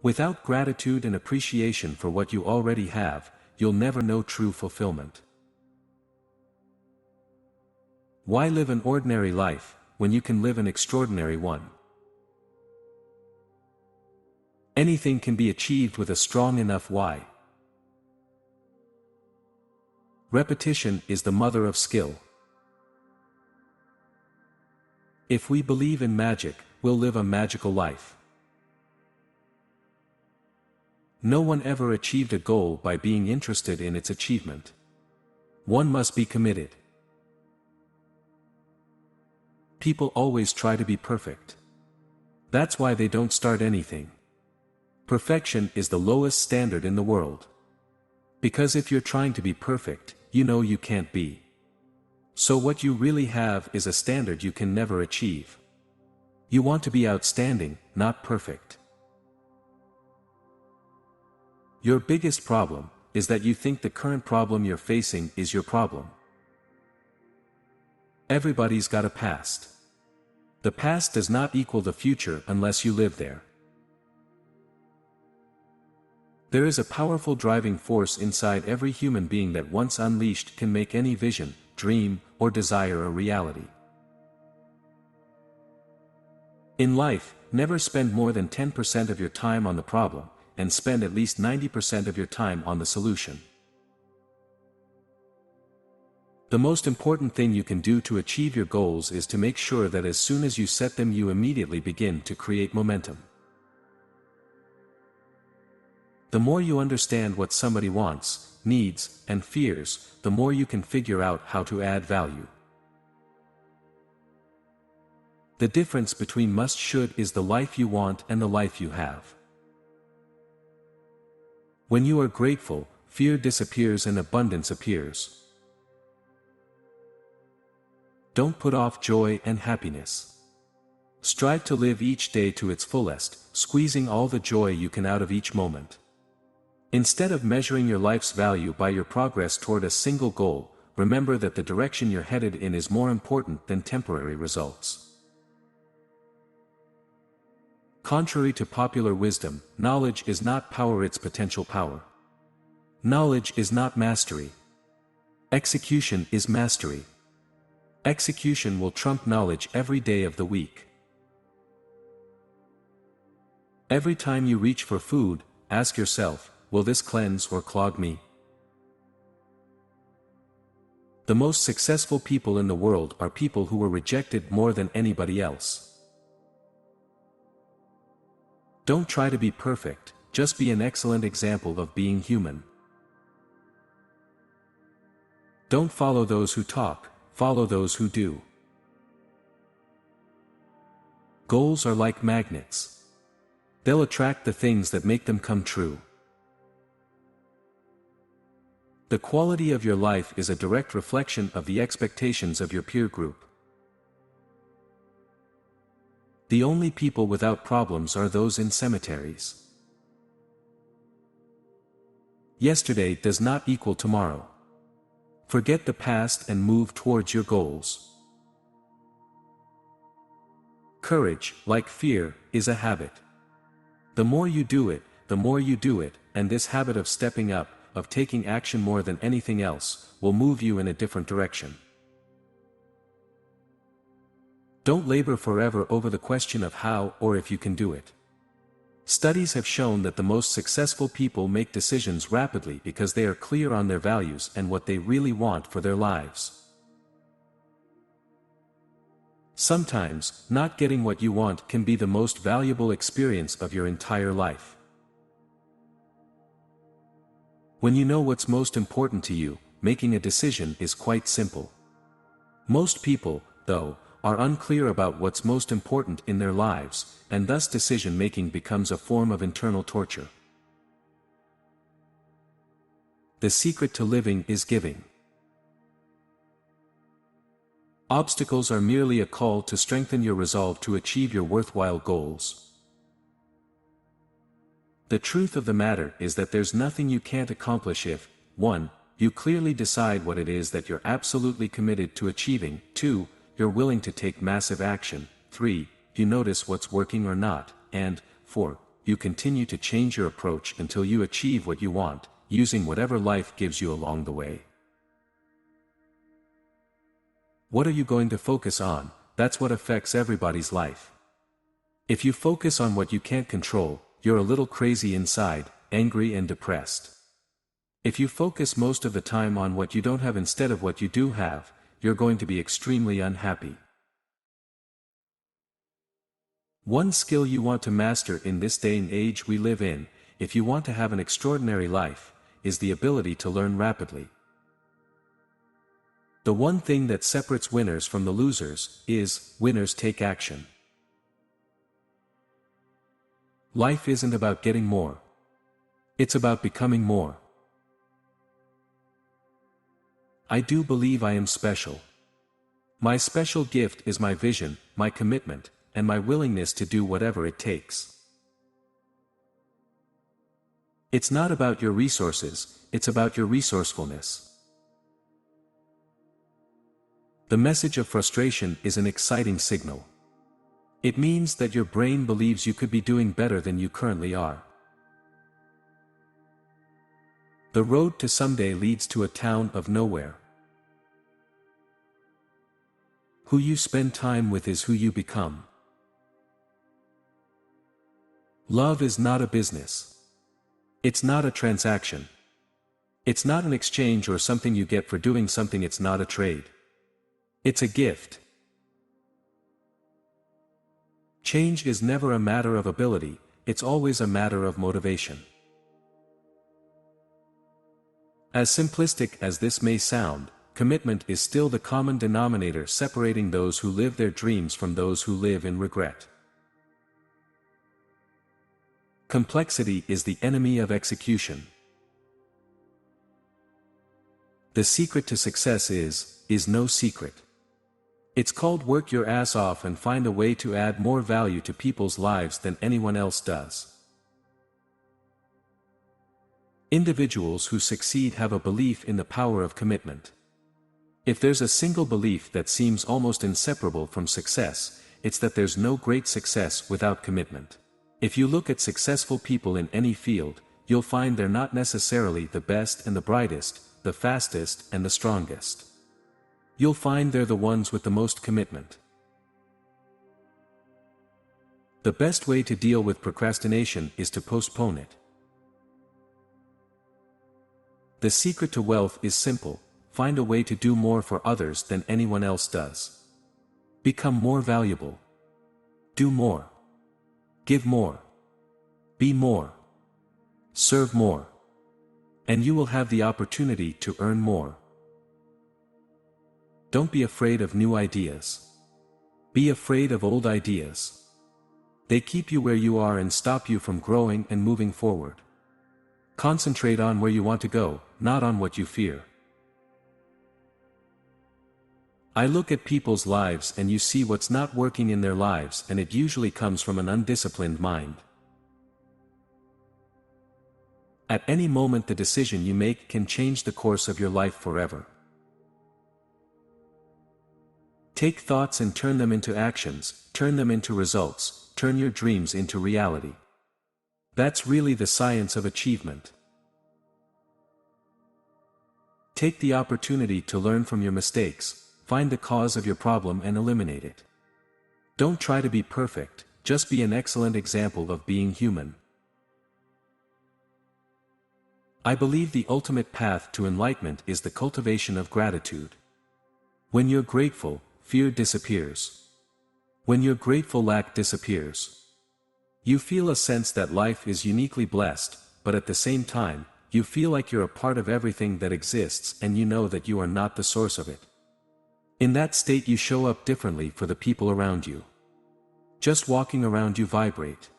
Without gratitude and appreciation for what you already have, you'll never know true fulfillment. Why live an ordinary life, when you can live an extraordinary one? Anything can be achieved with a strong enough why. Repetition is the mother of skill. If we believe in magic, we'll live a magical life. No one ever achieved a goal by being interested in its achievement. One must be committed. People always try to be perfect. That's why they don't start anything. Perfection is the lowest standard in the world. Because if you're trying to be perfect, you know you can't be. So what you really have is a standard you can never achieve. You want to be outstanding, not perfect. Your biggest problem is that you think the current problem you're facing is your problem. Everybody's got a past. The past does not equal the future unless you live there. There is a powerful driving force inside every human being that once unleashed can make any vision, dream, or desire a reality. In life, never spend more than 10% of your time on the problem, and spend at least 90% of your time on the solution. The most important thing you can do to achieve your goals is to make sure that as soon as you set them you immediately begin to create momentum. The more you understand what somebody wants, needs, and fears, the more you can figure out how to add value. The difference between must-should is the life you want and the life you have. When you are grateful, fear disappears and abundance appears. Don't put off joy and happiness. Strive to live each day to its fullest, squeezing all the joy you can out of each moment. Instead of measuring your life's value by your progress toward a single goal, remember that the direction you're headed in is more important than temporary results. Contrary to popular wisdom, knowledge is not power, it's potential power. Knowledge is not mastery. Execution is mastery. Execution will trump knowledge every day of the week. Every time you reach for food, ask yourself, will this cleanse or clog me? The most successful people in the world are people who were rejected more than anybody else. Don't try to be perfect, just be an excellent example of being human. Don't follow those who talk, follow those who do. Goals are like magnets. They'll attract the things that make them come true. The quality of your life is a direct reflection of the expectations of your peer group. The only people without problems are those in cemeteries. Yesterday does not equal tomorrow. Forget the past and move towards your goals. Courage, like fear, is a habit. The more you do it, the more you do it, and this habit of stepping up, of taking action more than anything else, will move you in a different direction. Don't labor forever over the question of how or if you can do it. Studies have shown that the most successful people make decisions rapidly because they are clear on their values and what they really want for their lives. Sometimes, not getting what you want can be the most valuable experience of your entire life. When you know what's most important to you, making a decision is quite simple. Most people, though, are unclear about what's most important in their lives, and thus decision-making becomes a form of internal torture. The secret to living is giving. Obstacles are merely a call to strengthen your resolve to achieve your worthwhile goals. The truth of the matter is that there's nothing you can't accomplish if, 1. You clearly decide what it is that you're absolutely committed to achieving, 2. You're willing to take massive action, 3. You notice what's working or not, and 4. you continue to change your approach until you achieve what you want, using whatever life gives you along the way. What are you going to focus on? That's what affects everybody's life. If you focus on what you can't control, you're a little crazy inside, angry and depressed. If you focus most of the time on what you don't have instead of what you do have, you're going to be extremely unhappy. One skill you want to master in this day and age we live in, if you want to have an extraordinary life, is the ability to learn rapidly. The one thing that separates winners from the losers is, winners take action. Life isn't about getting more. It's about becoming more. I do believe I am special. My special gift is my vision, my commitment, and my willingness to do whatever it takes. It's not about your resources, it's about your resourcefulness. The message of frustration is an exciting signal. It means that your brain believes you could be doing better than you currently are. The road to someday leads to a town of nowhere. Who you spend time with is who you become. Love is not a business. It's not a transaction. It's not an exchange or something you get for doing something. It's not a trade. It's a gift. Change is never a matter of ability, it's always a matter of motivation. As simplistic as this may sound, commitment is still the common denominator separating those who live their dreams from those who live in regret. Complexity is the enemy of execution. The secret to success is no secret. It's called work your ass off and find a way to add more value to people's lives than anyone else does. Individuals who succeed have a belief in the power of commitment. If there's a single belief that seems almost inseparable from success, it's that there's no great success without commitment. If you look at successful people in any field, you'll find they're not necessarily the best and the brightest, the fastest and the strongest. You'll find they're the ones with the most commitment. The best way to deal with procrastination is to postpone it. The secret to wealth is simple: find a way to do more for others than anyone else does. Become more valuable. Do more. Give more. Be more. Serve more. And you will have the opportunity to earn more. Don't be afraid of new ideas. Be afraid of old ideas. They keep you where you are and stop you from growing and moving forward. Concentrate on where you want to go, not on what you fear. I look at people's lives and you see what's not working in their lives, and it usually comes from an undisciplined mind. At any moment the decision you make can change the course of your life forever. Take thoughts and turn them into actions, turn them into results, turn your dreams into reality. That's really the science of achievement. Take the opportunity to learn from your mistakes, find the cause of your problem and eliminate it. Don't try to be perfect, just be an excellent example of being human. I believe the ultimate path to enlightenment is the cultivation of gratitude. When you're grateful, fear disappears. When you're grateful, lack disappears. You feel a sense that life is uniquely blessed, but at the same time, you feel like you're a part of everything that exists and you know that you are not the source of it. In that state you show up differently for the people around you. Just walking around you vibrate.